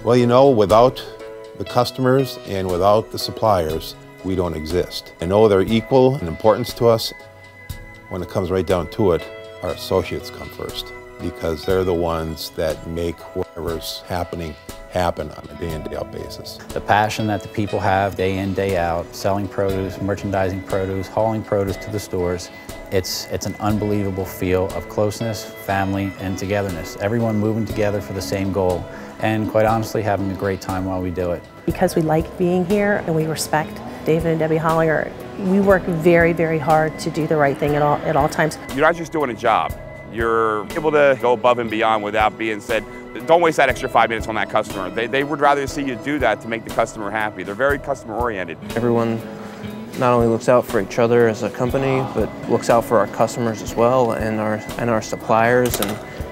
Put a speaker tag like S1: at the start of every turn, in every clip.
S1: Well, you know, without the customers and without the suppliers, we don't exist. I know they're equal in importance to us. When it comes right down to it, our associates come first because they're the ones that make whatever's happening happen on a day-in, day-out basis.
S2: The passion that the people have day in, day out, selling produce, merchandising produce, hauling produce to the stores, it's an unbelievable feel of closeness, family, and togetherness. Everyone moving together for the same goal, and quite honestly, having a great time while we do it.
S3: Because we like being here and we respect David and Debbie Hollinger, we work very, very hard to do the right thing at all times.
S4: You're not just doing a job. You're able to go above and beyond without being said, don't waste that extra 5 minutes on that customer. They would rather see you do that to make the customer happy. They're very customer oriented.
S5: Everyone not only looks out for each other as a company, but looks out for our customers as well and our suppliers, and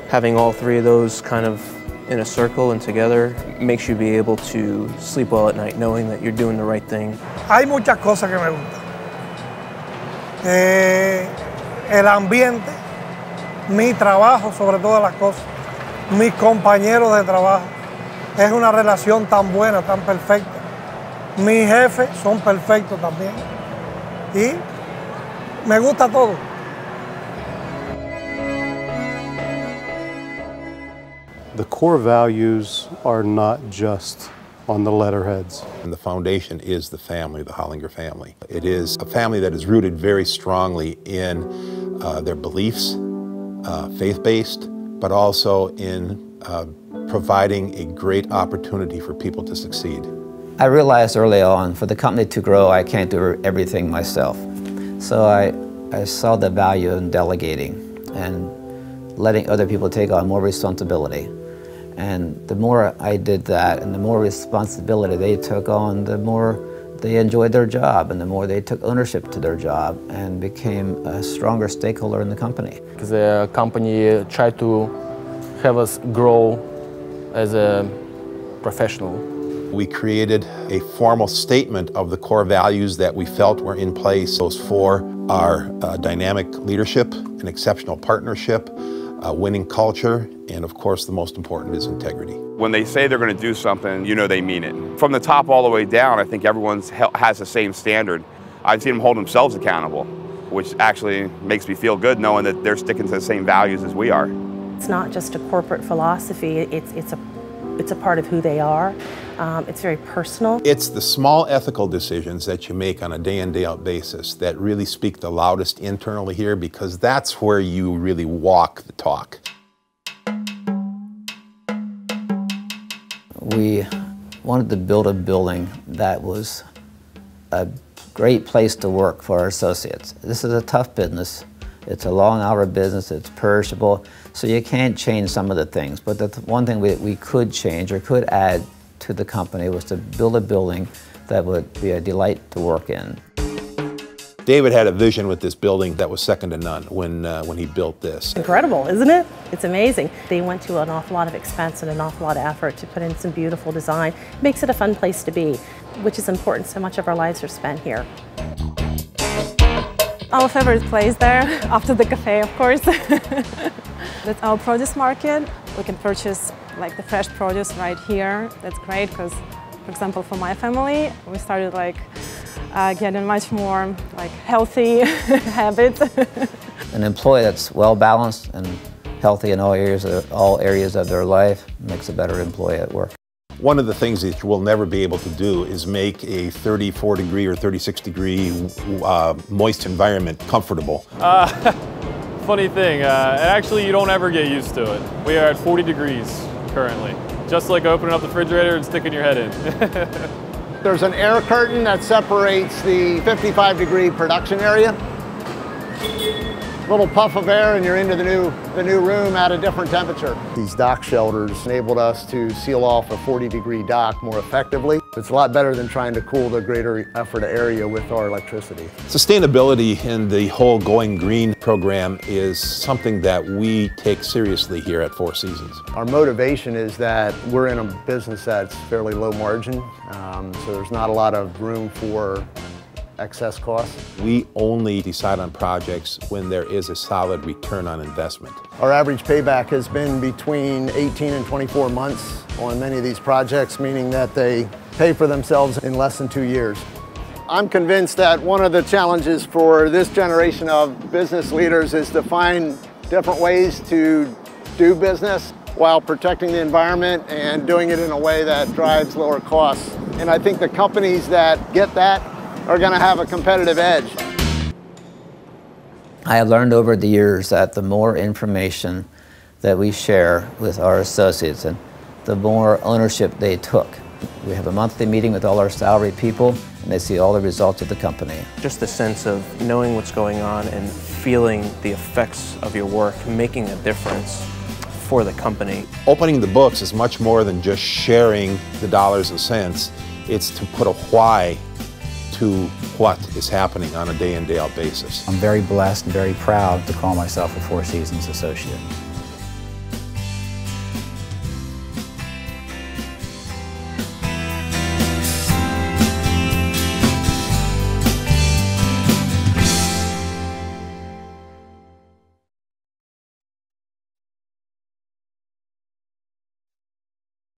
S5: having all three of those kind of in a circle and together makes you be able to sleep well at night knowing that you're doing the right thing.
S6: Hay muchas cosas que me gustan. El ambiente, mi trabajo sobre todas las cosas, mis compañeros de trabajo. Es una relación tan buena, tan perfecta. Mis jefes son perfectos también. Y me gusta todo.
S7: The core values are not just on the letterheads.
S1: And the foundation is the family, the Hollinger family. It is a family that is rooted very strongly in their beliefs, faith-based, but also in providing a great opportunity for people to succeed.
S2: I realized early on, for the company to grow, I can't do everything myself. So I saw the value in delegating and letting other people take on more responsibility. And the more I did that and the more responsibility they took on, the more they enjoyed their job and the more they took ownership to their job and became a stronger stakeholder in the company.
S5: The company tried to have us grow as a professional.
S1: We created a formal statement of the core values that we felt were in place. Those four are dynamic leadership, an exceptional partnership, a winning culture, and of course the most important is integrity.
S4: When they say they're going to do something, you know they mean it. From the top all the way down, I think everyone has the same standard. I've seen them hold themselves accountable, which actually makes me feel good knowing that they're sticking to the same values as we are.
S3: It's not just a corporate philosophy, it's a part of who they are. It's very personal.
S1: It's the small ethical decisions that you make on a day-in, day-out basis that really speak the loudest internally here, because that's where you really walk the talk.
S2: We wanted to build a building that was a great place to work for our associates. This is a tough business. It's a long-hour business, it's perishable, so you can't change some of the things. But the one thing we could change or could add to the company was to build a building that would be a delight to work in.
S1: David had a vision with this building that was second to none when he built this.
S3: Incredible, isn't it? It's amazing. They went to an awful lot of expense and an awful lot of effort to put in some beautiful design. It makes it a fun place to be, which is important. So much of our lives are spent here.
S8: Our favorite place there, after the cafe, of course. That's our produce market. We can purchase like the fresh produce right here. That's great because, for example, for my family, we started like getting much more like healthy habits.
S2: An employee that's well balanced and healthy in all areas of their life makes a better employee at work.
S1: One of the things that you will never be able to do is make a 34 degree or 36 degree moist environment comfortable.
S9: Funny thing, actually you don't ever get used to it. We are at 40 degrees currently. Just like opening up the refrigerator and sticking your head in.
S10: There's an air curtain that separates the 55-degree production area. Little puff of air and you're into the new room at a different temperature. These dock shelters enabled us to seal off a 40-degree dock more effectively. It's a lot better than trying to cool the greater effort area with our electricity.
S1: Sustainability and the whole Going Green program is something that we take seriously here at Four Seasons.
S10: Our motivation is that we're in a business that's fairly low margin, so there's not a lot of room for excess costs.
S1: We only decide on projects when there is a solid return on investment.
S10: Our average payback has been between 18 and 24 months on many of these projects, meaning that they pay for themselves in less than 2 years. I'm convinced that one of the challenges for this generation of business leaders is to find different ways to do business while protecting the environment and doing it in a way that drives lower costs. And I think the companies that get that are going to have a competitive edge.
S2: I have learned over the years that the more information that we share with our associates, and the more ownership they took. We have a monthly meeting with all our salaried people, and they see all the results of the company.
S5: Just the sense of knowing what's going on and feeling the effects of your work, making a difference for the company.
S1: Opening the books is much more than just sharing the dollars and cents. It's to put a why to what is happening on a day-in, day-out basis.
S11: I'm very blessed and very proud to call myself a Four Seasons associate.